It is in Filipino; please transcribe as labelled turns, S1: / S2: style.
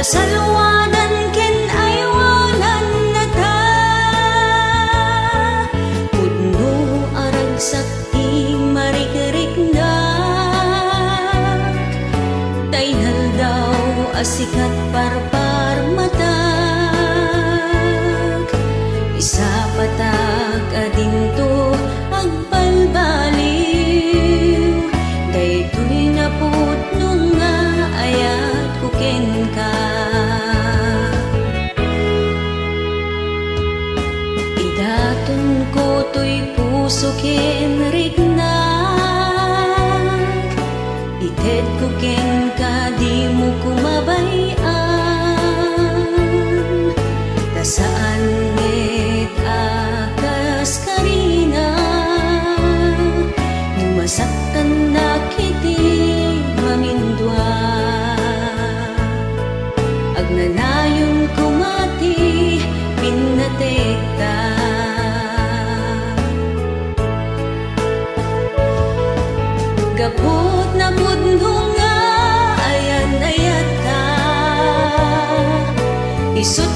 S1: Salwanan ken aywanan na ta, pudno arag sakti marikirikna, dainal daw asikat parpar matag, isa patag adinto agbalbaliw, daytoy na pudno nga ayat ko ken ka. Idaton ko to'y puso ken rignak, ited ko ken ka di mo kumabayan, ta saan met akas karina, numasaktan na kiti mamindwa, agnanayon kumati pinatekta. Gapot na pudno nga ayan ayat ta, isut